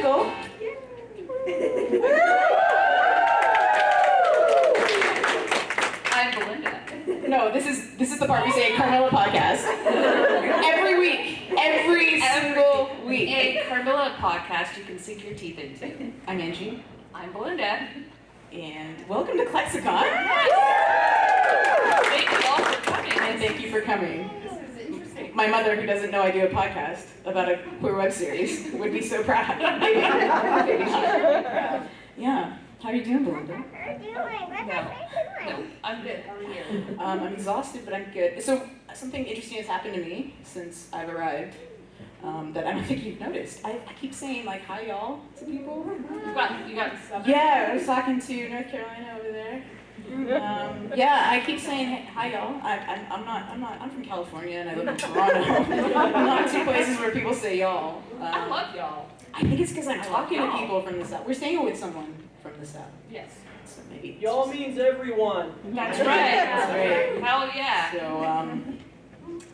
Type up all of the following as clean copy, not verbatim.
StyriaTypical. I'm Belinda. No, this is the part we say Carmilla podcast. Every single week. A Carmilla podcast you can sink your teeth into. I'm Angie. I'm Belinda. And welcome to ClexaCon. Thank you all for coming. And thank you for coming. This is interesting. My mother, who doesn't know I do a podcast about a queer web series, would be so proud. Maybe not. Yeah. How are you doing, Belinda? No, I'm good. How are you? I'm exhausted, but I'm good. So something interesting has happened to me since I've arrived that I don't think you've noticed. I keep saying like hi y'all to people. You got stuff? Yeah, I was talking to North Carolina over there. Yeah, I keep saying hi y'all. I'm from California and I live in Toronto. Not two places where people say y'all. I love y'all. I think it's because I'm talking to people from the South. We're staying with someone from the South. Yes. So maybe Y'all means everyone. That's right. That's right. Hell yeah. So,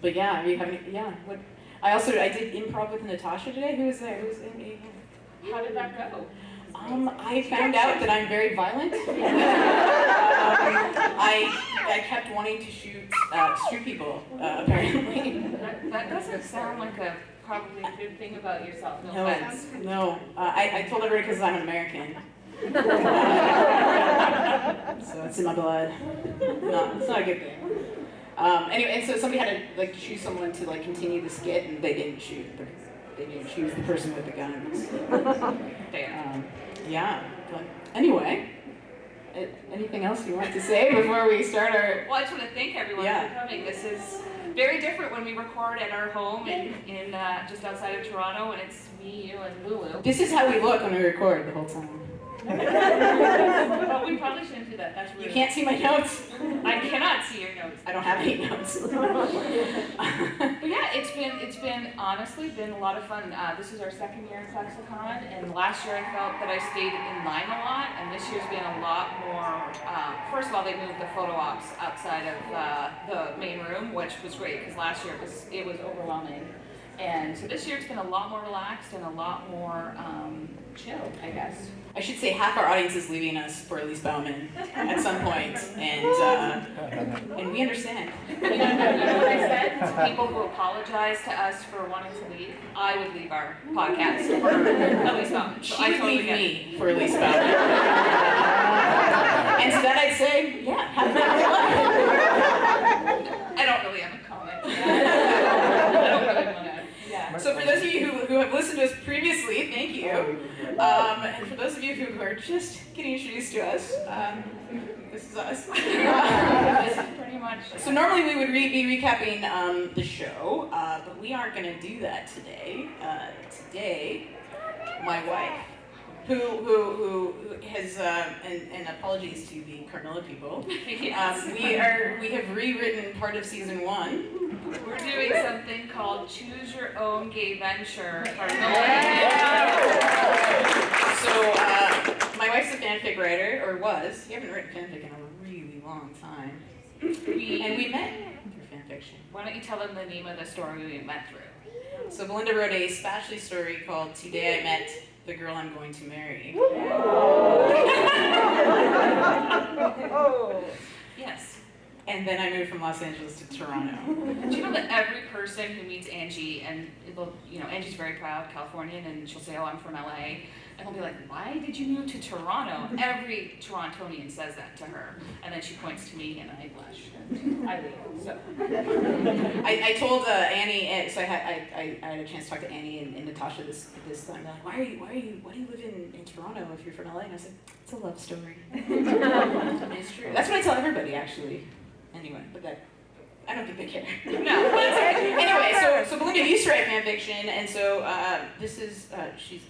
but yeah, are you having, yeah. What? I did improv with Natasha today. Who was there? Who was in? How did that go? I found out that I'm very violent. I kept wanting to shoot people, apparently. That doesn't sound like probably a good thing about yourself. No offense. No. I told everybody because I'm an American. So it's in my blood. No, it's not a good thing. Anyway, and so somebody had to choose someone to continue the skit, and they didn't shoot. They didn't choose the person with the guns. Yeah. But anyway, anything else you want to say before we start our? Well, I just want to thank everyone for coming. This is very different when we record at our home in just outside of Toronto, and it's me, you, and Lulu. This is how we look when we record the whole time. But we probably shouldn't do that. That's rude. You can't see my notes. I cannot see your notes. I don't have any notes. But yeah, it's been honestly been a lot of fun. This is our second year in ClexaCon, and last year I felt that I stayed in line a lot, and this year's been a lot more. First of all, they moved the photo ops outside of the main room, which was great because last year it was overwhelming, and so this year it's been a lot more relaxed and a lot more chill, I guess. I should say half our audience is leaving us for Elise Bauman at some point, and we understand. You know what I said to people who apologize to us for wanting to leave? I would leave our podcast for Elise Bauman. So She would leave me for Elise Bauman. And to that I'd say, yeah, have that. I don't really have a comment. I don't really want to. Yeah. So for those of you who have listened to us previously, thank you. And for those of you who are just getting introduced to us, this is us. This is pretty much. So normally we would be recapping the show, but we aren't going to do that today. Today, my wife, who has, and apologies to the Carmilla people, Yes. we have rewritten part of season 1. We're doing something called Choose Your Own Gay Venture. So my wife's a fanfic writer, or was. You haven't written fanfic in a really long time. And we met through fanfiction. Why don't you tell them the name of the story we met through? So Belinda wrote a splashy story called Today I Met the Girl I'm Going to Marry. Yes. And then I moved from Los Angeles to Toronto. Do you know that every person who meets Angie, and Angie's very proud Californian, and she'll say, oh, I'm from LA, and they'll be like, why did you move to Toronto? Every Torontonian says that to her, and then she points to me, and I blush. I leave. So. I told Annie, so I had a chance to talk to Annie and Natasha this time. They're like, why do you live in Toronto if you're from LA? And I said, it's a love story. It's true. That's what I tell everybody, actually. Anyway, but I don't think they care. No. But anyway, so Belinda used to write fanfiction, and so this is she's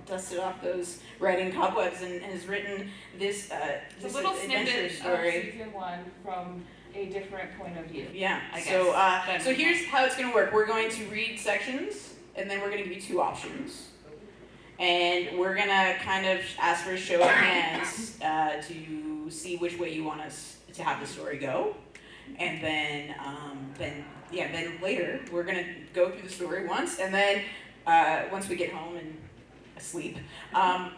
dusted off those writing cobwebs and has written this It's a little adventure snippet story. of season 1 from a different point of view. Yeah. I guess. So here's how it's going to work. We're going to read sections, and then we're going to give you 2 options. And we're going to kind of ask for a show of hands to see which way you want us to have the story go. And then later, we're going to go through the story once, and then once we get home and asleep,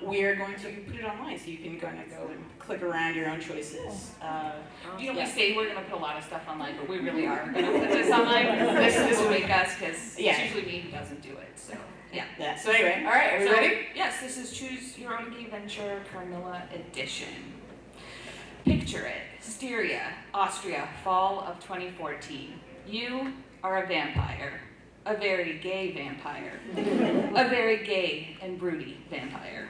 we are going to put it online so you can kind of go and click around your own choices. You know, we say we're going to put a lot of stuff online, but we really are going to put this online. This will make us, because it's usually me who doesn't do it, so. Yeah. So anyway, all right, are we ready? Yes, this is Choose Your Own Gay Venture Carmilla edition. Picture it, Styria, Austria, fall of 2014. You are a vampire, a very gay vampire, a very gay and broody vampire.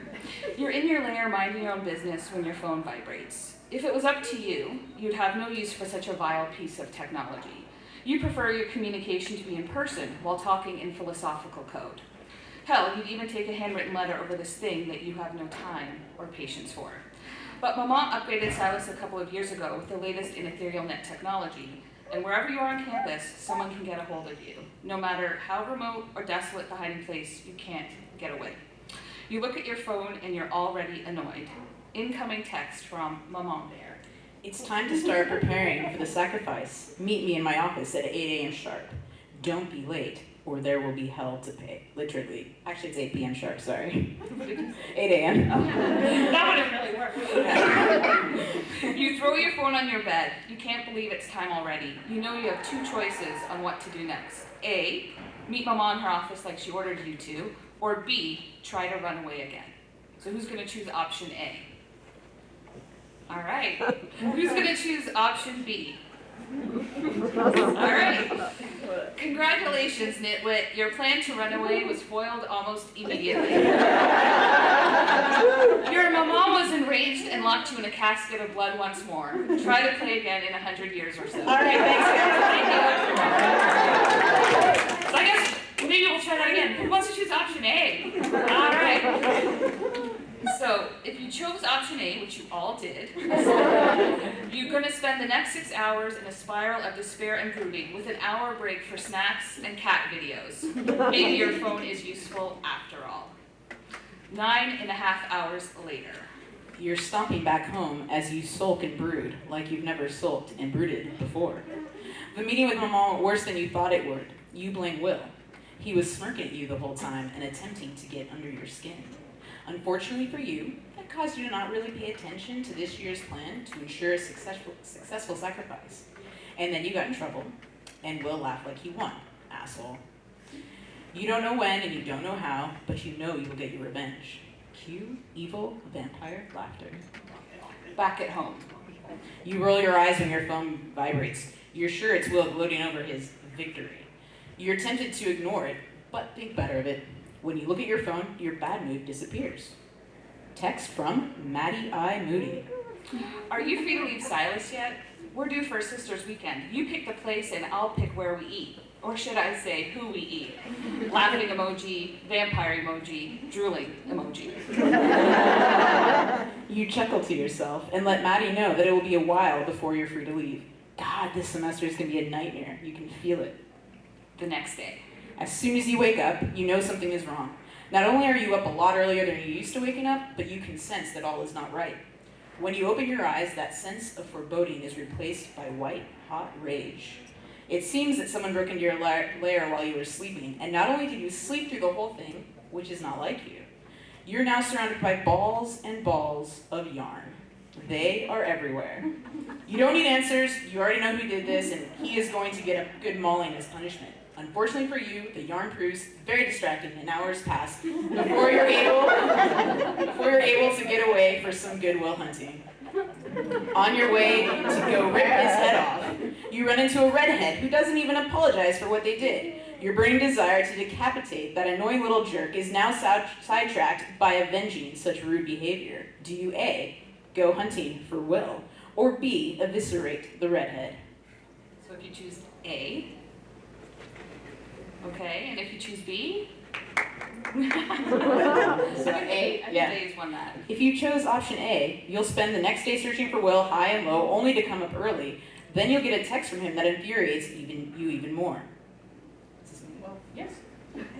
You're in your lair minding your own business when your phone vibrates. If it was up to you, you'd have no use for such a vile piece of technology. You prefer your communication to be in person while talking in philosophical code. Hell, you'd even take a handwritten letter over this thing that you have no time or patience for. But Maman upgraded Silas a couple of years ago with the latest in ethereal net technology, and wherever you are on campus, someone can get a hold of you. No matter how remote or desolate the hiding place, you can't get away. You look at your phone and you're already annoyed. Incoming text from Maman Bear. It's time to start preparing for the sacrifice. Meet me in my office at 8 a.m. sharp. Don't be late, or there will be hell to pay. Literally. Actually, it's 8 p.m. sharp, sorry. 8 a.m. That wouldn't really work. You throw your phone on your bed. You can't believe it's time already. You know you have two choices on what to do next. A, meet Mama in her office like she ordered you to, or B, try to run away again. So who's going to choose option A? All right. Who's going to choose option B? All right. Congratulations, Nitwit. Your plan to run away was foiled almost immediately. Your mama was enraged and locked you in a casket of blood once more. Try to play again in 100 years or so. All right, thanks, guys. Thank you. So I guess maybe we'll try that again. Who wants to choose option A? All right. So, if you chose option A, which you all did, you're going to spend the next 6 hours in a spiral of despair and brooding with an hour break for snacks and cat videos. Maybe your phone is useful after all. 9.5 hours later. You're stomping back home as you sulk and brood like you've never sulked and brooded before. The meeting with Maman went worse than you thought it would. You blame Will. He was smirking at you the whole time and attempting to get under your skin. Unfortunately for you, that caused you to not really pay attention to this year's plan to ensure a successful sacrifice. And then you got in trouble, and Will laughed like he won, asshole. You don't know when and you don't know how, but you know you will get your revenge. Cue evil vampire laughter. Back at home. You roll your eyes when your phone vibrates. You're sure it's Will gloating over his victory. You're tempted to ignore it, but think better of it. When you look at your phone, your bad mood disappears. Text from Maddie I. Moody. Are you free to leave Silas yet? We're due for a sister's weekend. You pick the place and I'll pick where we eat. Or should I say who we eat? Laughing emoji, vampire emoji, drooling emoji. You chuckle to yourself and let Maddie know that it will be a while before you're free to leave. God, this semester is going to be a nightmare. You can feel it. The next day. As soon as you wake up, you know something is wrong. Not only are you up a lot earlier than you used to waking up, but you can sense that all is not right. When you open your eyes, that sense of foreboding is replaced by white, hot rage. It seems that someone broke into your lair while you were sleeping, and not only did you sleep through the whole thing, which is not like you, you're now surrounded by balls and balls of yarn. They are everywhere. You don't need answers, you already know who did this, and he is going to get a good mauling as punishment. Unfortunately for you, the yarn proves very distracting and hours pass before you're able to get away for some goodwill hunting. On your way to go rip his head off, you run into a redhead who doesn't even apologize for what they did. Your burning desire to decapitate that annoying little jerk is now sidetracked by avenging such rude behavior. Do you A, go hunting for Will, or B, eviscerate the redhead? So if you choose A, okay, and if you choose B? So A, I think yeah. A's won that. If you chose option A, you'll spend the next day searching for Will high and low, only to come up early. Then you'll get a text from him that infuriates you even more. Well, yes.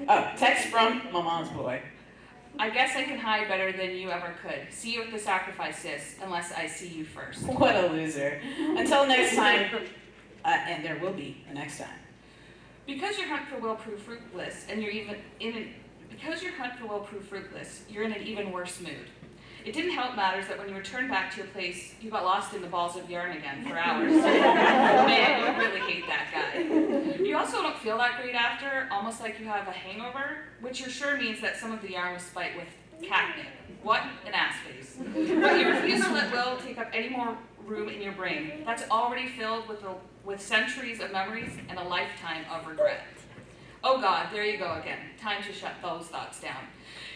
Oh, text from Maman's boy. I guess I can hide better than you ever could. See you at the sacrifice, sis, unless I see you first. What a loser. Until next time, and there will be a next time. Because your hunt for Will proved fruitless, and you're even Because your hunt for will proved fruitless, you're in an even worse mood. It didn't help matters that when you returned back to your place, you got lost in the balls of yarn again for hours. Man, you really hate that guy. You also don't feel that great after, almost like you have a hangover, which you're sure means that some of the yarn was spiked with catnip. What an ass face. But you refuse to let will take up any more room in your brain. That's already filled with centuries of memories and a lifetime of regret. Oh God, there you go again. Time to shut those thoughts down.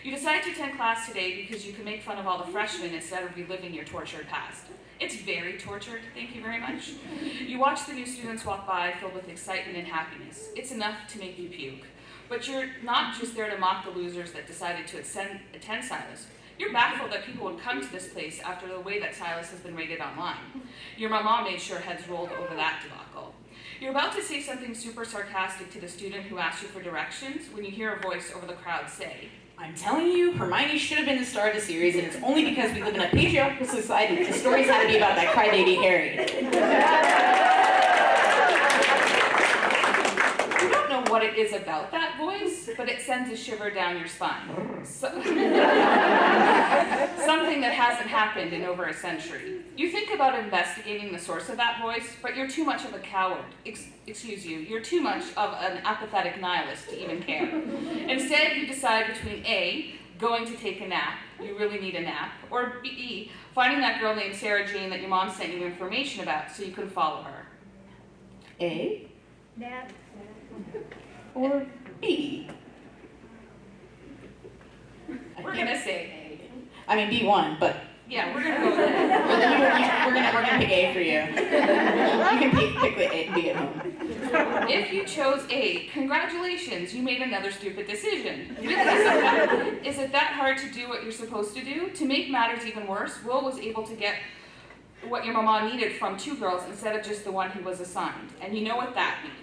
You decide to attend class today because you can make fun of all the freshmen instead of reliving your tortured past. It's very tortured, thank you very much. You watch the new students walk by filled with excitement and happiness. It's enough to make you puke. But you're not just there to mock the losers that decided to attend Silas. You're baffled that people would come to this place after the way that Silas has been rated online. Your mama made sure heads rolled over that debacle. You're about to say something super sarcastic to the student who asked you for directions when you hear a voice over the crowd say, I'm telling you, Hermione should have been the star of the series, and it's only because we live in a patriarchal society. The stories had to be about that crybaby Harry. You don't know what it is about that voice, but it sends a shiver down your spine. Something that hasn't happened in over a century. You think about investigating the source of that voice, but you're too much of a coward. You're too much of an apathetic nihilist to even care. Instead, you decide between A, going to take a nap, you really need a nap, or B, finding that girl named Sarah Jane that your mom sent you information about so you can follow her. A? Nap. Or B? We're gonna say I mean B1, but A. Yeah, we're gonna go with A. we're gonna pick A for you. You can pick the A, B at home. If you chose A, congratulations, you made another stupid decision. Is it that hard to do what you're supposed to do? To make matters even worse, Will was able to get what your mama needed from 2 girls instead of just the one he was assigned. And you know what that means.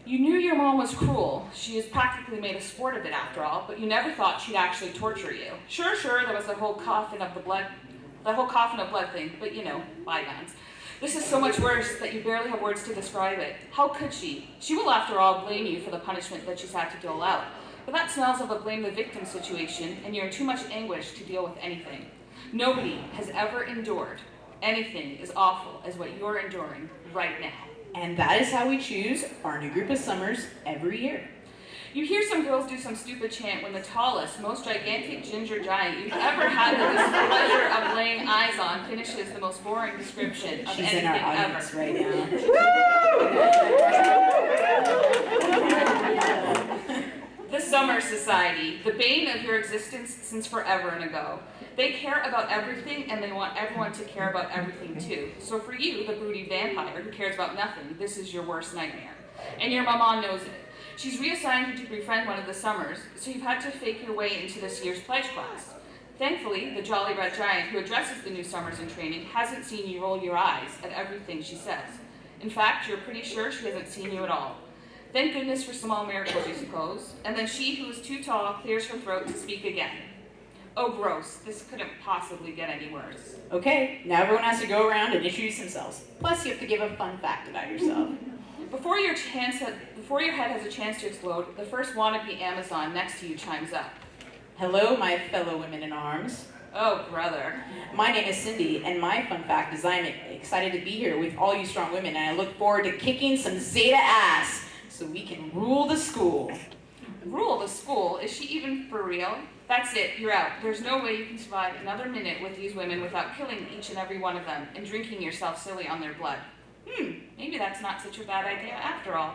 You knew your mom was cruel. She has practically made a sport of it after all, but you never thought she'd actually torture you. Sure, there was the whole coffin of blood thing, but you know, bygones. This is so much worse that you barely have words to describe it. How could she? She will, after all, blame you for the punishment that she's had to dole out. But that smells of a blame the victim situation, and you're in too much anguish to deal with anything. Nobody has ever endured anything as awful as what you're enduring right now. And that is how we choose our new group of summers every year. You hear some girls do some stupid chant when the tallest, most gigantic ginger giant you've ever had the displeasure of laying eyes on finishes the most boring description of She's anything in our audience ever. right now. The Summer Society, the bane of your existence since forever and ago. They care about everything, and they want everyone to care about everything too. So for you, the broody vampire who cares about nothing, this is your worst nightmare. And your mama knows it. She's reassigned you to befriend one of the Summers, so you've had to fake your way into this year's pledge class. Thankfully, the jolly red giant who addresses the new Summers in training hasn't seen you roll your eyes at everything she says. In fact, you're pretty sure she hasn't seen you at all. Thank goodness for small miracles, you suppose. And then she, who is too tall, clears her throat to speak again. Oh, gross. This couldn't possibly get any worse. Okay, now everyone has to go around and introduce themselves. Plus, you have to give a fun fact about yourself. Before your head has a chance to explode, the first wannabe Amazon next to you chimes up. Hello, my fellow women in arms. Oh, brother. My name is Cindy, and my fun fact is I'm excited to be here with all you strong women, and I look forward to kicking some Zeta ass so we can rule the school. Rule the school? Is she even for real? That's it, you're out. There's no way you can survive another minute with these women without killing each and every one of them and drinking yourself silly on their blood. Maybe that's not such a bad idea after all.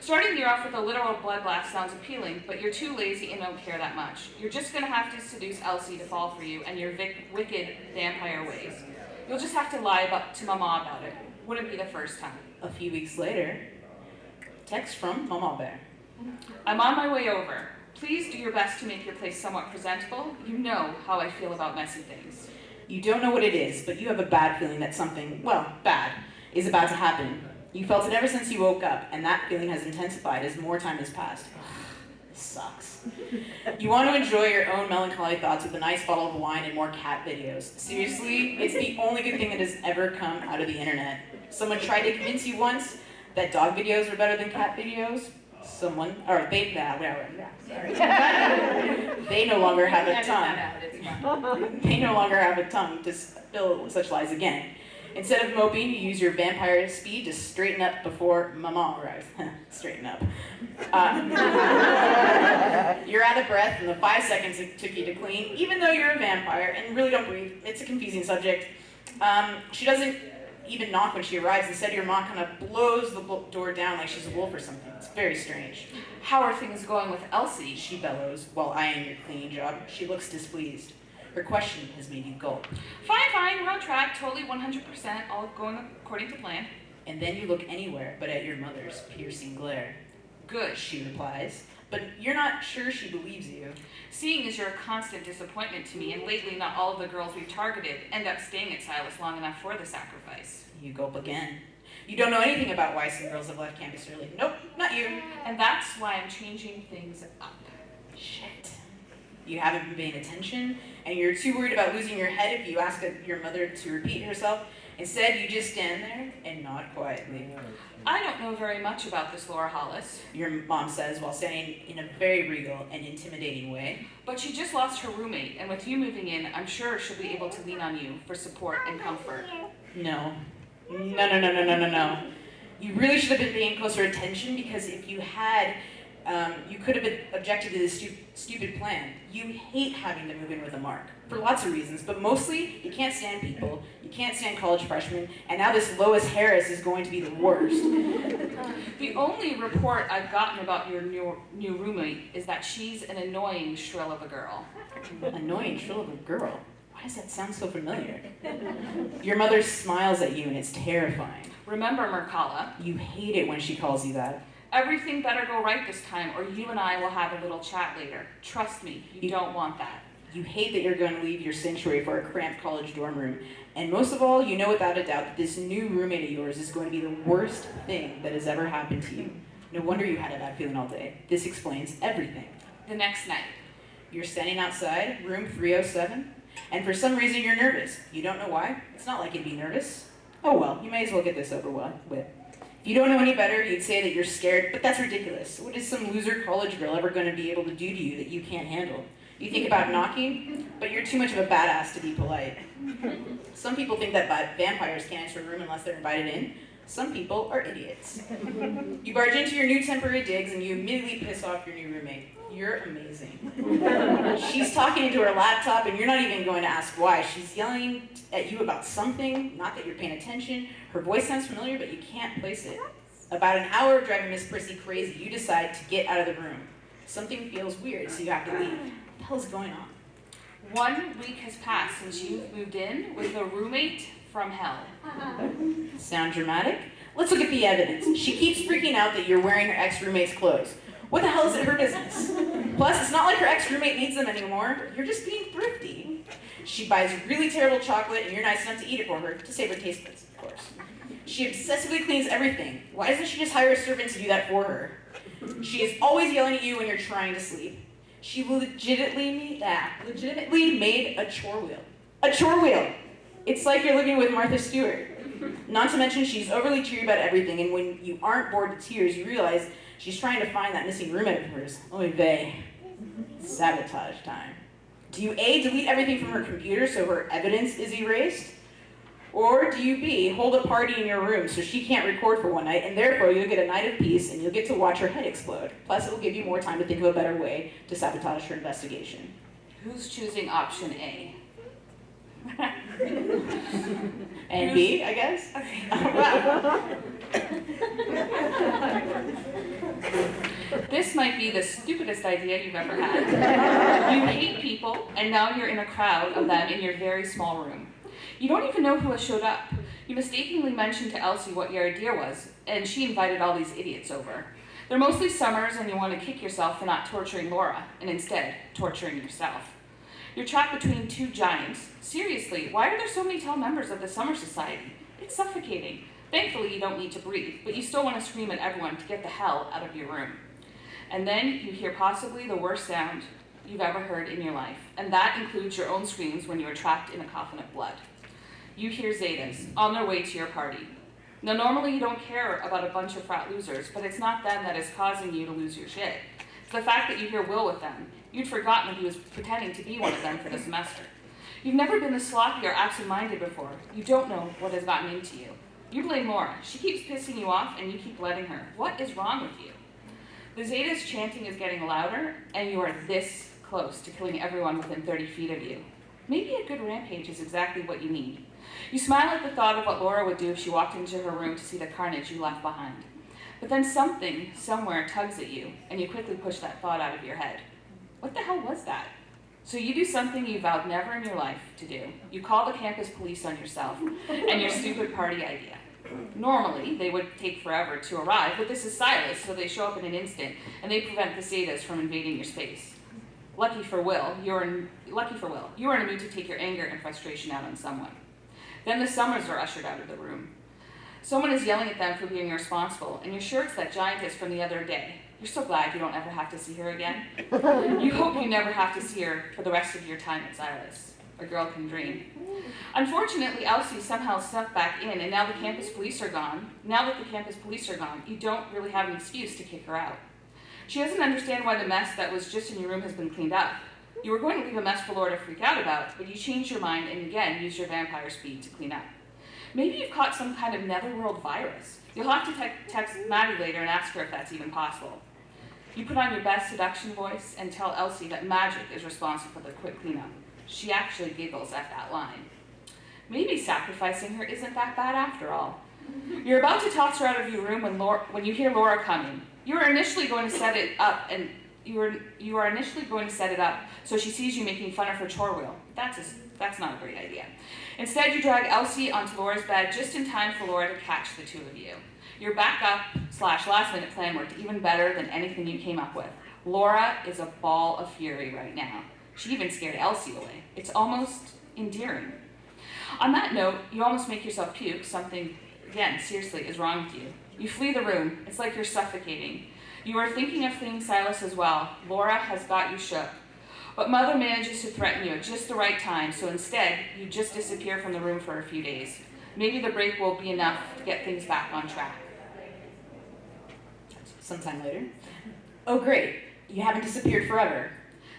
Starting the year off with a literal bloodbath sounds appealing, but you're too lazy and don't care that much. You're just gonna have to seduce Elsie to fall for you and your wicked vampire ways. You'll just have to lie to Mama about it. Wouldn't be the first time. A few weeks later, text from Mama Bear. I'm on my way over. Please do your best to make your place somewhat presentable. You know how I feel about messy things. You don't know what it is, but you have a bad feeling that something, well, bad, is about to happen. You felt it ever since you woke up, and that feeling has intensified as more time has passed. This sucks. You want to enjoy your own melancholy thoughts with a nice bottle of wine and more cat videos. Seriously, it's the only good thing that has ever come out of the internet. Someone tried to convince you once that dog videos are better than cat videos. Someone, or they, sorry. They no longer have a tongue. They no longer have a tongue to spill such lies again. Instead of moping, you use your vampire speed to straighten up before Mama arrives. Straighten up. You're out of breath in the 5 seconds it took you to clean, even though you're a vampire, and really don't breathe. It's a confusing subject. She doesn't even knock when she arrives. Instead, your mom kind of blows the door down like she's a wolf or something. It's very strange. How are things going with Elsie? She bellows while eyeing your cleaning job. She looks displeased. Her question has made you gulp. Fine, we're on track, totally 100%, all going according to plan. And then you look anywhere but at your mother's piercing glare. Good, She replies, but you're not sure she believes you. seeing as you're a constant disappointment to me, and lately not all of the girls we've targeted end up staying at Silas long enough for the sacrifice. You gulp again. You don't know anything about why some girls have left campus early. Nope, not you. And that's why I'm changing things up. Shit. You haven't been paying attention, and you're too worried about losing your head if you ask your mother to repeat herself. Instead, you just stand there and nod quietly. I don't know very much about this Laura Hollis, Your mom says while standing in a very regal and intimidating way. but she just lost her roommate, and with you moving in, I'm sure she'll be able to lean on you for support and comfort. No. No. You really should have been paying closer attention, because if you had, you could have objected to this stupid plan. You hate having to move in with a mark, for lots of reasons, but mostly you can't stand people, you can't stand college freshmen, and now this Lois Harris is going to be the worst. The only report I've gotten about your new roommate is that she's an annoying shrill of a girl. Annoying shrill of a girl? Why does that sound so familiar? Your mother smiles at you and it's terrifying. Remember, Mercala, You hate it when she calls you that. everything better go right this time, or you and I will have a little chat later. Trust me, you don't want that. You hate that you're going to leave your sanctuary for a cramped college dorm room. And most of all, you know without a doubt that this new roommate of yours is going to be the worst thing that has ever happened to you. No wonder you had a bad feeling all day. This explains everything. The next night, You're standing outside, room 307, and for some reason you're nervous. You don't know why. It's not like you'd be nervous. Oh well, you may as well get this over with. If you don't know any better, you'd say that you're scared, but that's ridiculous. What is some loser college girl ever going to be able to do to you that you can't handle? You think about knocking, but you're too much of a badass to be polite. Some people think that vampires can't enter a room unless they're invited in. Some people are idiots. You barge into your new temporary digs and you immediately piss off your new roommate. You're amazing. She's talking into her laptop and you're not even going to ask why. She's yelling at you about something, not that you're paying attention. Her voice sounds familiar, but you can't place it. About an hour of driving Miss Prissy crazy, you decide to get out of the room. Something feels weird, so you have to leave. What the hell is going on? 1 week has passed since you've moved in with a roommate from hell. Sound dramatic? Let's look at the evidence. She keeps freaking out that you're wearing her ex-roommate's clothes. What the hell is it her business? Plus, it's not like her ex-roommate needs them anymore. You're just being thrifty. She buys really terrible chocolate and you're nice enough to eat it for her, to save her taste buds, of course. She obsessively cleans everything. Why doesn't she just hire a servant to do that for her? She is always yelling at you when you're trying to sleep. She legitimately made a chore wheel. A chore wheel! It's like you're living with Martha Stewart. Not to mention she's overly cheery about everything, and when you aren't bored to tears, you realize she's trying to find that missing roommate of hers. Oy vey. Sabotage time. Do you A, delete everything from her computer so her evidence is erased? Or do you B, hold a party in your room so she can't record for one night, and therefore you'll get a night of peace and you'll get to watch her head explode. Plus it will give you more time to think of a better way to sabotage her investigation. Who's choosing option A? And B, I guess? Okay. Wow. This might be the stupidest idea you've ever had. You hate people, and now you're in a crowd of them in your very small room. You don't even know who has showed up. You mistakenly mentioned to Elsie what your idea was, and she invited all these idiots over. They're mostly Summers, and you want to kick yourself for not torturing Laura, and instead, torturing yourself. You're trapped between two giants. Seriously, why are there so many tall members of the Summer Society? It's suffocating. Thankfully, you don't need to breathe, but you still want to scream at everyone to get the hell out of your room. And then you hear possibly the worst sound you've ever heard in your life, and that includes your own screams when you are trapped in a coffin of blood. You hear Zetas on their way to your party. Now, normally you don't care about a bunch of frat losers, but it's not them that is causing you to lose your shit. It's the fact that you hear Will with them. You'd forgotten that he was pretending to be one of them for the semester. You've never been this sloppy or absent-minded before. You don't know what has gotten into you. You blame Laura. She keeps pissing you off, and you keep letting her. What is wrong with you? The Zeta's chanting is getting louder, and you are this close to killing everyone within 30 feet of you. Maybe a good rampage is exactly what you need. You smile at the thought of what Laura would do if she walked into her room to see the carnage you left behind. But then something, somewhere, tugs at you, and you quickly push that thought out of your head. What the hell was that? So you do something you vowed never in your life to do. You call the campus police on yourself and your stupid party idea. Normally, they would take forever to arrive, but this is Silas, so they show up in an instant, and they prevent the Zetas from invading your space. Lucky for Will, you're in a mood to take your anger and frustration out on someone. Then the Summers are ushered out of the room. Someone is yelling at them for being irresponsible, and you're sure it's that giantess from the other day. You're so glad you don't ever have to see her again. You hope you never have to see her for the rest of your time at Silas. A girl can dream. Unfortunately, Elsie somehow snuck back in, and now that the campus police are gone, you don't really have an excuse to kick her out. She doesn't understand why the mess that was just in your room has been cleaned up. You were going to leave a mess for Laura to freak out about, but you changed your mind and again used your vampire speed to clean up. Maybe you've caught some kind of netherworld virus. You'll have to text Maddie later and ask her if that's even possible. You put on your best seduction voice and tell Elsie that magic is responsible for the quick cleanup. She actually giggles at that line. Maybe sacrificing her isn't that bad after all. You're about to toss her out of your room when you hear Laura coming. You are initially going to set it up so she sees you making fun of her chore wheel. That's not a great idea. Instead, you drag Elsie onto Laura's bed just in time for Laura to catch the two of you. Your backup/last-minute plan worked even better than anything you came up with. Laura is a ball of fury right now. She even scared Elsie away. It's almost endearing. On that note, you almost make yourself puke. Something, again, seriously, is wrong with you. You flee the room. It's like you're suffocating. You are thinking of fleeing Silas as well. Laura has got you shook. But Mother manages to threaten you at just the right time, so instead, you just disappear from the room for a few days. Maybe the break will be enough to get things back on track. Sometime later. Oh great, you haven't disappeared forever.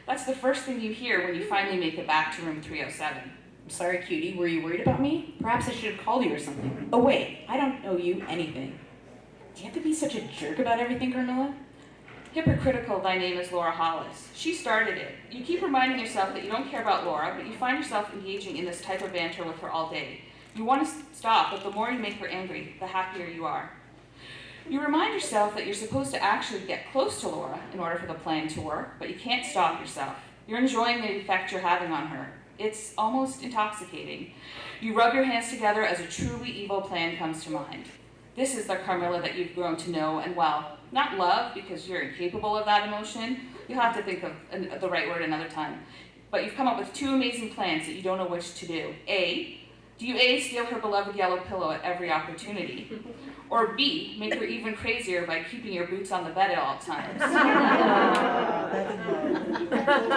That's the first thing you hear when you finally make it back to room 307. I'm sorry, cutie, were you worried about me? Perhaps I should have called you or something. Oh wait, I don't owe you anything. Do you have to be such a jerk about everything, Carmilla? Hypocritical, thy name is Laura Hollis. She started it. You keep reminding yourself that you don't care about Laura, but you find yourself engaging in this type of banter with her all day. You want to stop, but the more you make her angry, the happier you are. You remind yourself that you're supposed to actually get close to Laura in order for the plan to work, but you can't stop yourself. You're enjoying the effect you're having on her. It's almost intoxicating. You rub your hands together as a truly evil plan comes to mind. This is the Carmilla that you've grown to know and, well, not love, because you're incapable of that emotion. You'll have to think of the right word another time. But you've come up with two amazing plans that you don't know which to do. Do you A, steal her beloved yellow pillow at every opportunity? Or B, make her even crazier by keeping your boots on the bed at all times?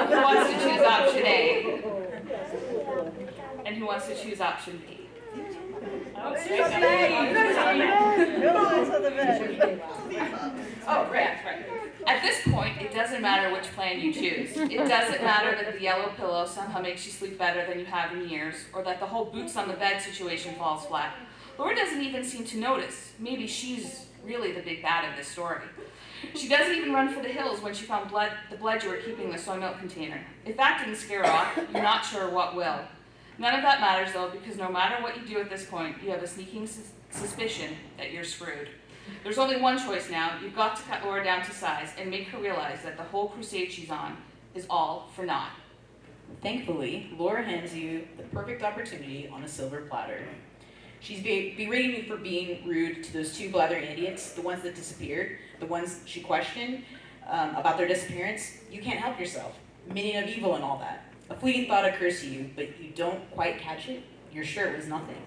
Who wants to choose option A? And who wants to choose option B? Oh, right. At this point, it doesn't matter which plan you choose. It doesn't matter that the yellow pillow somehow makes you sleep better than you have in years, or that the whole boots on the bed situation falls flat. Laura doesn't even seem to notice. Maybe she's really the big bad of this story. She doesn't even run for the hills when she found the blood you were keeping in the soy milk container. If that didn't scare her off, you're not sure what will. None of that matters, though, because no matter what you do at this point, you have a sneaking suspicion that you're screwed. There's only one choice now. You've got to cut Laura down to size and make her realize that the whole crusade she's on is all for naught. Thankfully, Laura hands you the perfect opportunity on a silver platter. She's berating you for being rude to those two blathering idiots, the ones that disappeared, the ones she questioned about their disappearance. You can't help yourself. Minion of evil and all that. A fleeting thought occurs to you, but you don't quite catch it. You're sure it was nothing.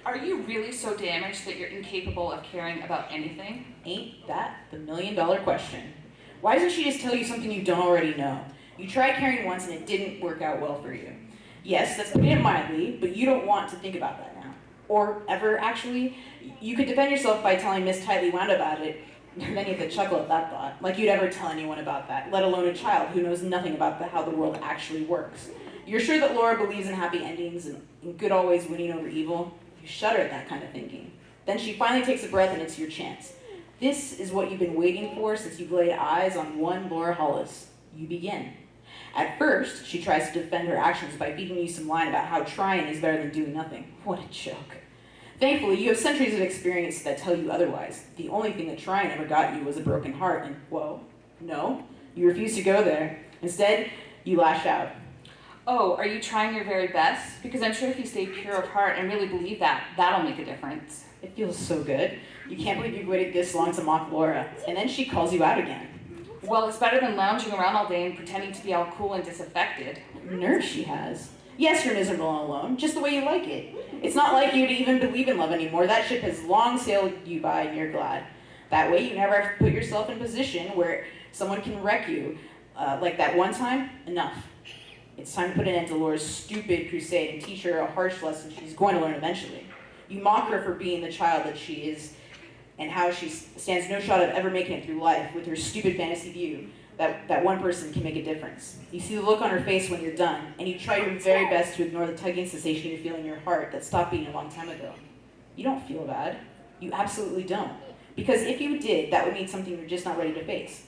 Are you really so damaged that you're incapable of caring about anything? Ain't that the million-dollar question? Why doesn't she just tell you something you don't already know? You tried caring once and it didn't work out well for you. Yes, that's putting it mildly, but you don't want to think about that now. Or ever, actually. You could defend yourself by telling Miss Tightly Wound about it, and then you have to chuckle at that thought, like you'd ever tell anyone about that, let alone a child who knows nothing about how the world actually works. You're sure that Laura believes in happy endings and good always winning over evil? You shudder at that kind of thinking. Then she finally takes a breath and it's your chance. This is what you've been waiting for since you've laid eyes on one Laura Hollis. You begin. At first, she tries to defend her actions by feeding you some line about how trying is better than doing nothing. What a joke. Thankfully, you have centuries of experience that tell you otherwise. The only thing that trying ever got you was a broken heart, and whoa, no, you refuse to go there. Instead, you lash out. Oh, are you trying your very best? Because I'm sure if you stay pure of heart and really believe that, that'll make a difference. It feels so good. You can't believe you've waited this long to mock Laura, and then she calls you out again. Well, it's better than lounging around all day and pretending to be all cool and disaffected. Nerve she has. Yes, you're miserable and alone, just the way you like it. It's not like you to even believe in love anymore. That ship has long sailed you by and you're glad. That way you never have to put yourself in a position where someone can wreck you. Like that one time, enough. It's time to put an end to Laura's stupid crusade and teach her a harsh lesson she's going to learn eventually. You mock her for being the child that she is and how she stands no shot of ever making it through life with her stupid fantasy view that one person can make a difference. You see the look on her face when you're done, and you try your very best to ignore the tugging sensation you feel in your heart that stopped beating a long time ago. You don't feel bad. You absolutely don't. Because if you did, that would mean something you're just not ready to face.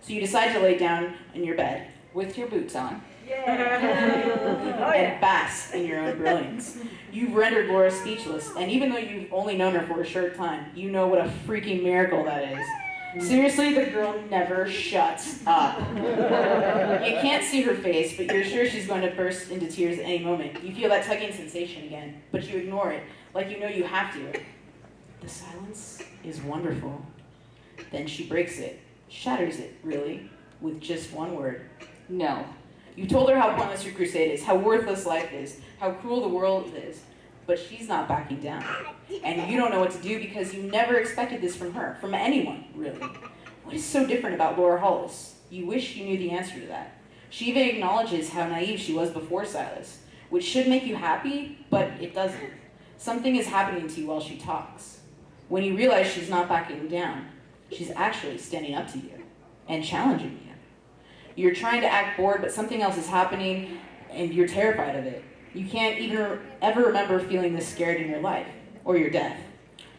So you decide to lay down in your bed with your boots on. And bask in your own brilliance. You've rendered Laura speechless, and even though you've only known her for a short time, you know what a freaking miracle that is. Seriously, the girl never shuts up. You can't see her face, but you're sure she's going to burst into tears at any moment. You feel that tugging sensation again, but you ignore it, like you know you have to. The silence is wonderful. Then she breaks it, shatters it, really, with just one word. No. You told her how pointless your crusade is, how worthless life is, how cruel the world is, but she's not backing down. And you don't know what to do because you never expected this from her, from anyone, really. What is so different about Laura Hollis? You wish you knew the answer to that. She even acknowledges how naive she was before Silas, which should make you happy, but it doesn't. Something is happening to you while she talks. When you realize she's not backing down, she's actually standing up to you and challenging you. You're trying to act bored, but something else is happening, and you're terrified of it. You can't even ever remember feeling this scared in your life, or your death.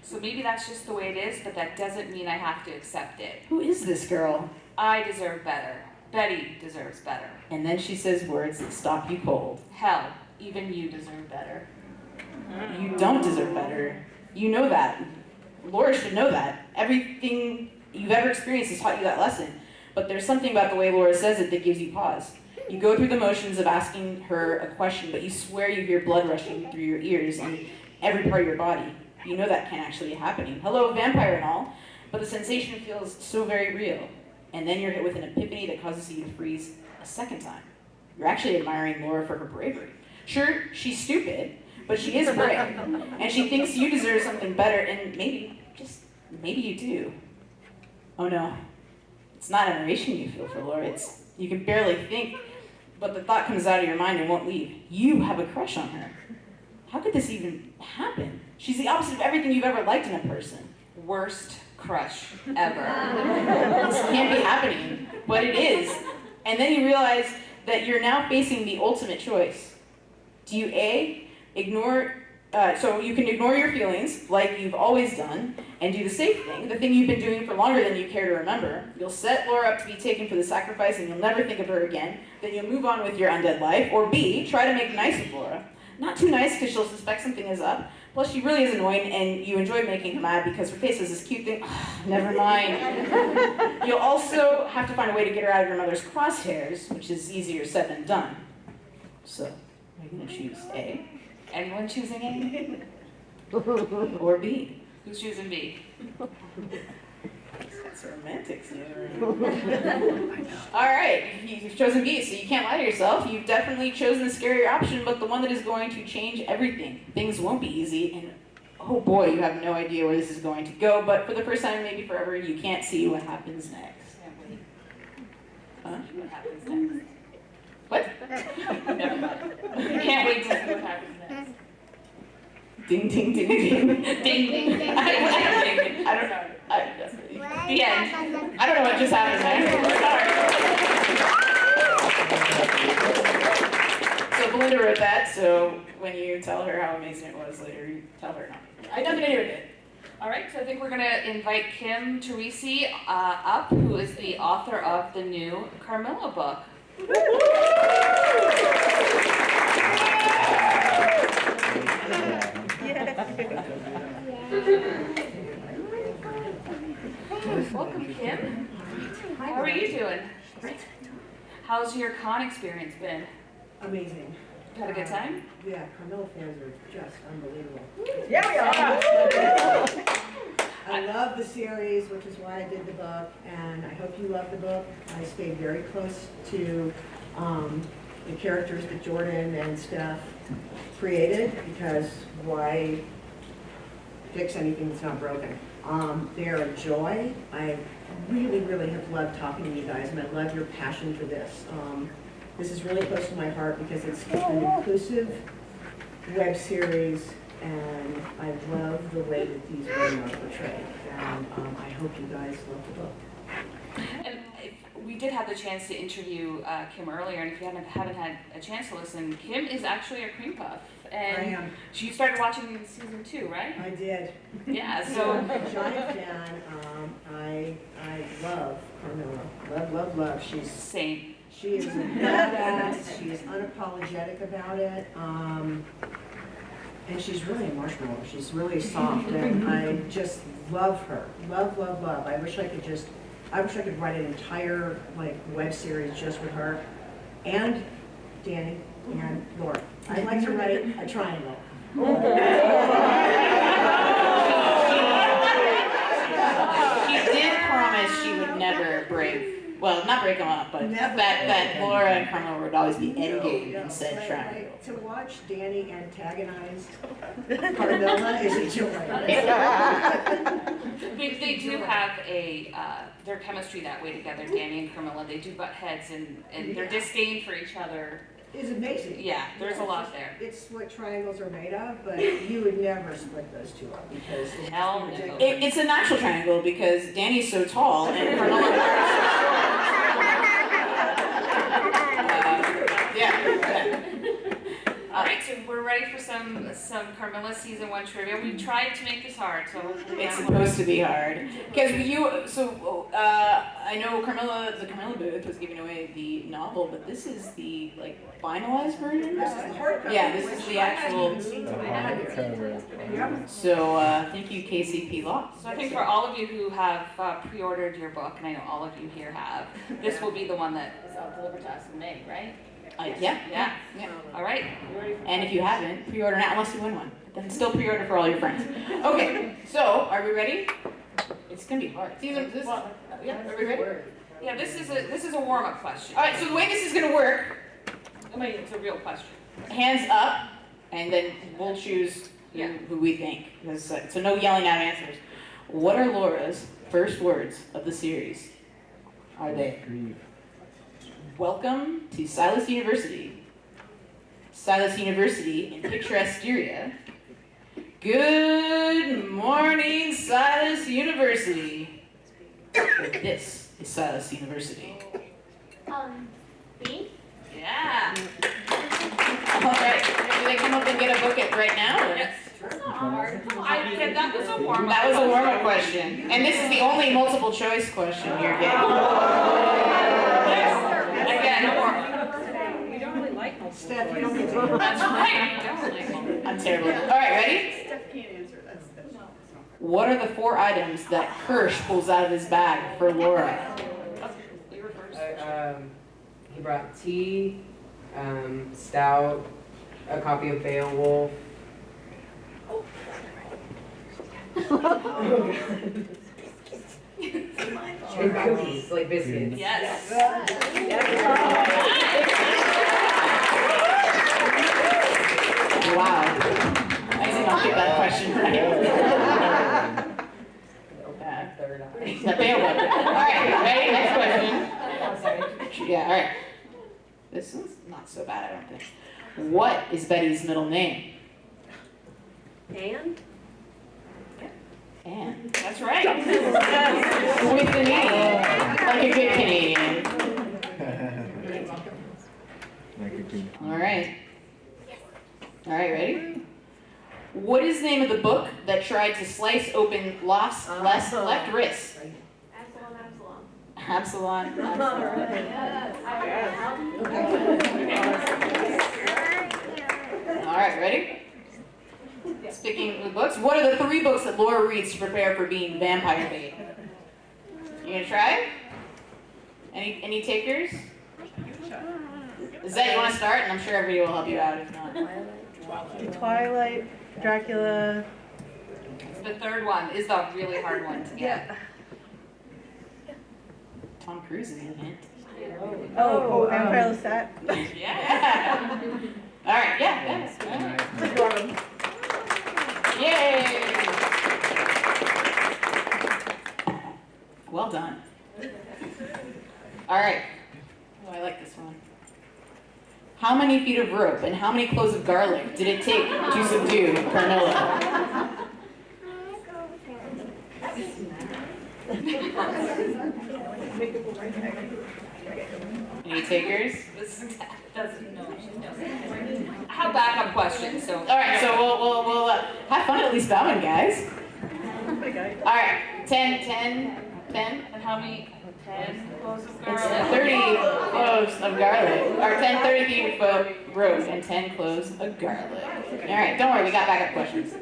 So maybe that's just the way it is, but that doesn't mean I have to accept it. Who is this girl? I deserve better. Betty deserves better. And then she says words that stop you cold. Hell, even you deserve better. You don't deserve better. You know that. Laura should know that. Everything you've ever experienced has taught you that lesson. But there's something about the way Laura says it that gives you pause. You go through the motions of asking her a question, but you swear you hear blood rushing through your ears and every part of your body. You know that can't actually be happening. Hello, vampire and all, but the sensation feels so very real. And then you're hit with an epiphany that causes you to freeze a second time. You're actually admiring Laura for her bravery. Sure, she's stupid, but she is brave. And she thinks you deserve something better, and maybe, just maybe you do. Oh no. It's not admiration you feel for Laura, you can barely think, but the thought comes out of your mind and won't leave. You have a crush on her. How could this even happen? She's the opposite of everything you've ever liked in a person. Worst crush ever. This can't be happening, but it is. And then you realize that you're now facing the ultimate choice. Do you A, so you can ignore your feelings, like you've always done, and do the safe thing, the thing you've been doing for longer than you care to remember. You'll set Laura up to be taken for the sacrifice and you'll never think of her again. Then you'll move on with your undead life. Or B, try to make nice with Laura. Not too nice because she'll suspect something is up. Plus she really is annoying and you enjoy making her mad because her face has this cute thing. Never mind. You'll also have to find a way to get her out of your mother's crosshairs, which is easier said than done. So, are you going to choose A? Anyone choosing A? Or B? Who's choosing B? That's romantics here. All right, you've chosen B, so you can't lie to yourself. You've definitely chosen the scarier option, but the one that is going to change everything. Things won't be easy, and oh boy, you have no idea where this is going to go, but for the first time, maybe forever, you can't see what happens next. Huh? What happens next? What? Never mind. You can't wait to see what happens next. Ding, ding, ding, ding. Ding, ding, ding. I don't know. The end. I don't know what just happened there. So Belinda wrote that, so when you tell her how amazing it was later, you tell her not. I nothing to do with it. All right, so I think we're going to invite Kim Teresi up, who is the author of the new Carmilla book. Welcome, Kim. How are you doing? How's your con experience been? Amazing. Had a good time? Yeah, Carmilla fans are just unbelievable. Yeah, we are. I love the series, which is why I did the book, and I hope you love the book. I stayed very close to the characters that Jordan and Steph created, because why fix anything that's not broken? They're a joy. I really, really have loved talking to you guys, and I love your passion for this. This is really close to my heart because it's an inclusive web series, and I love the way that these women are portrayed. And I hope you guys love the book. And we did have the chance to interview Kim earlier, and if you haven't had a chance to listen, Kim is actually a cream puff. And I am. she started watching season 2, right? I did. Yeah, so I'm a giant fan. I love Carmilla. Love, love, love. same. She is a badass. She is unapologetic about it. And she's really a marshmallow. She's really soft, and I just love her. Love, love, love. I wish I could write an entire web series just with her and Danny and Laura. I'd like to write a triangle. She did promise she would never not break them up, but that Laura and Carmilla would always be endgame in said triangle. To watch Danny antagonize Carmilla is a joy. They do have their chemistry that way together, Danny and Carmilla. They do butt heads, and their disdain for each other. It's amazing. Yeah, there's a lot there. It's what triangles are made of, but you would never split those two up because it's Hell no. ridiculous. It's a natural triangle because Danny's so tall and Carmilla yeah. All right, so we're ready for some Carmilla season 1 trivia. We tried to make this hard, so hopefully It's that supposed to be hard because I know the Carmilla booth was giving away the novel, but this is the finalized version. This is the hardcover. Yeah, this is the actual. So thank you, KCP Law. So I think for all of you who have pre-ordered your book, and I know all of you here have, this will be the one that is delivered to us in May, right? Yeah. All right. You ready for And if you haven't, pre-order now unless you win one. Then still pre-order for all your friends. Okay, so are we ready? It's gonna be hard. Are we ready? Yeah, this is a warm-up question. All right. So the way this is gonna work, I mean, it's a real question. hands up, and then we'll choose who we think. So no yelling out answers. What are Laura's first words of the series? Are they? Welcome to Silas University. Silas University in picturesque Styria. Good morning, Silas University. This is Silas University. B? Yeah. All right. Do they come up and get a book right now? Or? Yes. I said that was a warm-up. That was a warm-up question. And this is the only multiple choice question you're getting. Again, a warm-up. We don't really like multiple Steph, you choice. don't get to That's right. Definitely. I'm terrible. All right, ready? Steph can't answer that. What are the 4 items that Hirsch pulls out of his bag for Laura? You were first. He brought tea, stout, a copy of Beowulf. And cookies, like biscuits. Yes. Wow. I did not get that question right. Third eye. The Beowulf. All right, ready? Next question. Yeah, all right. This one's not so bad, I don't think. What is Betty's middle name? Anne. That's right. With the name. Like a good Canadian. All right. All right, ready? What is the name of the book that tried to slice open Loft's left wrist? Absalom. All right, ready? Speaking of books, what are the 3 books that Laura reads to prepare for being vampire bait? You gonna try? Any takers? Is that you want to start? And I'm sure everybody will help you out if not. Twilight, Dracula. The third one is the really hard one to get. Tom Cruise is in it. Oh, Vampire Lestat. Yeah. All right, yeah. Yay! Well done. All right. Oh, I like this one. How many feet of rope and how many cloves of garlic did it take to subdue Carmilla? Any takers? Doesn't know. I have backup questions, so. All right, so we'll have fun at least that one, guys. All right, 10. And how many? 10 cloves of It's garlic. 30 cloves of garlic, or 30 feet of rope and 10 cloves of garlic. All right, don't worry, we got backup questions.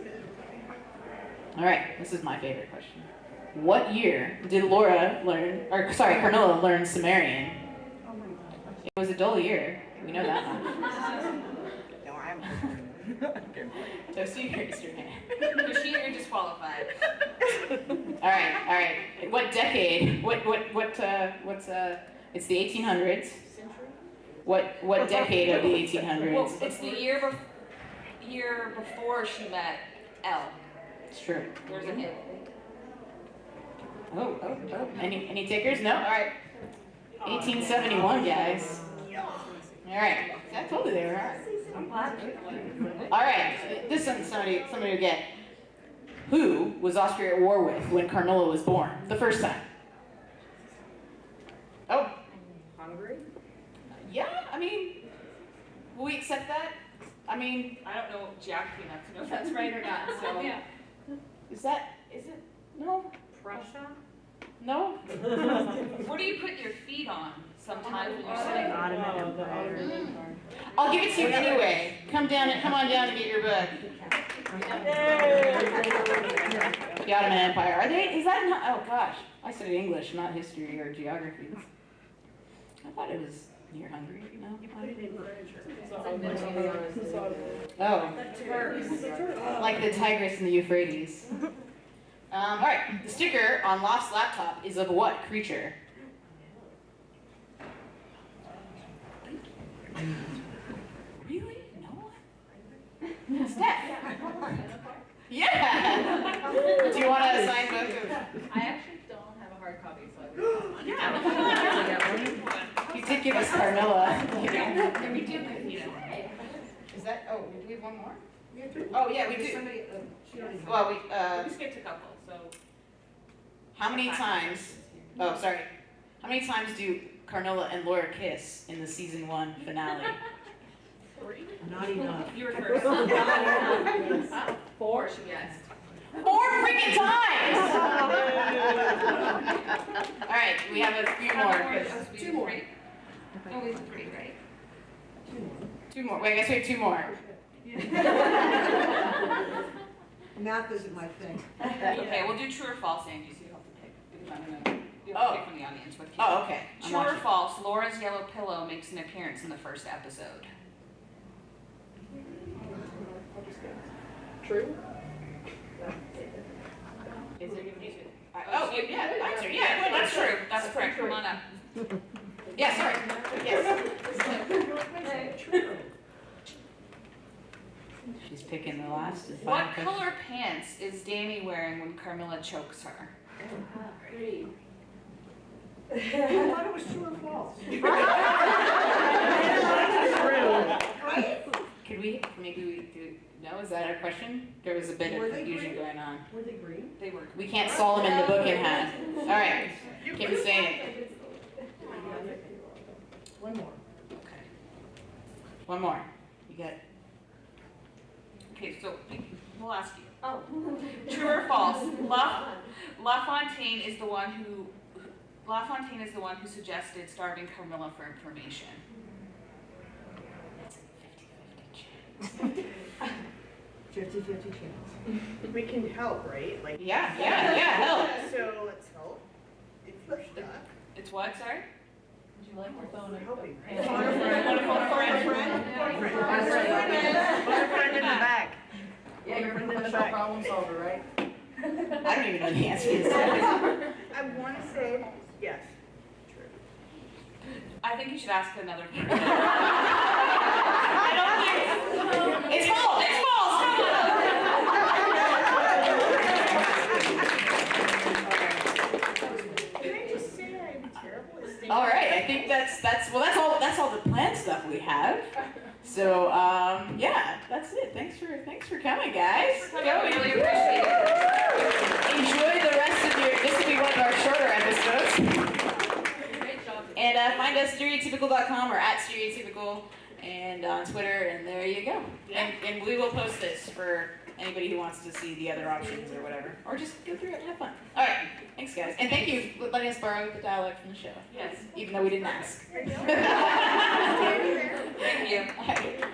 All right, this is my favorite question. What year did Carmilla learn Sumerian? It was a dull year. We know that much. Toasty, you raised your hand. Christine, you're disqualified. All right. What decade? It's the 1800s. What decade of the 1800s? Well, it's the year before she met Elle. It's true. There's a hint. Oh. Any takers? No? All right. 1871, guys. All right. I told you they were hard. All right. This one somebody will get. Who was Austria at war with when Carmilla was born? The first time. Oh. Hungary? Yeah, I mean, will we accept that? I mean, I don't know geography enough to know if that's right or not, so. yeah. Is it? No? Prussia? No? What do you put your feet on sometimes when you're sitting? I'll give it to you anyway. Come on down and get your book. The Ottoman Empire. Is that not, oh gosh. I studied English, not history or geography. I thought it was near Hungary, no? Oh. Like the Tigris and the Euphrates. All right, the sticker on Loft's laptop is of what creature? Really? No? Steph. Yeah. Do you want a signed book of? I actually don't have a hard copy, so You did give us Carmilla. And we did, Is that? Oh, do we have one more? Oh yeah, we do. Well, we skipped a couple, so. How many times? Oh, sorry. How many times do Carmilla and Laura kiss in the season 1 finale? Not enough. You were first. 4, she guessed. 4 freaking times! All right, we have a few more. 2 more. No, we have 3, right? 2 more. Wait, I guess we have 2 more. Math isn't my thing. Okay, we'll do true or false, Angie, so you have to pick. Because I'm gonna, you have to pick from the audience. What Oh, okay. I'm True or watching. false, Laura's yellow pillow makes an appearance in the first episode. True? Is it? Oh, yeah, answer. Yeah, That's true. That's correct. Come on up. Yeah, sorry. Yes. She's picking the last and final What question. color pants is Danny wearing when Carmilla chokes her? green. I thought it was true or false. Could we, maybe we do, no, is that our question? There was a bit Were of they confusion green? going on. Were they green? They were. We can't solve them in the book in hand. All right, Kim's saying it. One more. Okay. One more. You got, Okay, so we'll ask you. Oh. True or false? La Fontaine is the one who suggested starving Carmilla for information. that's a 50-50 chance. 50-50 chance. We can help, right? Like, Yeah, help. so let's help. If you're stuck, It's what, sorry? Would you like your phone? we're helping, right? Phone a friend. Phone a friend. Friend in the back. Yeah, you're a Friend in the professional back. problem solver, right? I don't even know the answer to this. I want to say yes. I think you should ask another person. I don't think It's false. It's false. Can I just say I'm terrible at staying? All right. I think that's all the planned stuff we have. So yeah, that's it. Thanks for coming, guys. we really appreciate it. Enjoy the rest of your. This will be one of our shorter episodes. Great job. And find us StyriaTypical.com or at StyriaTypical and on Twitter, and there you go. And we will post this for anybody who wants to see the other options or whatever, or just go through it and have fun. All right, thanks guys, and thank you for letting us borrow the dialect from the show, Yes. even though we didn't ask. Thank you. All right.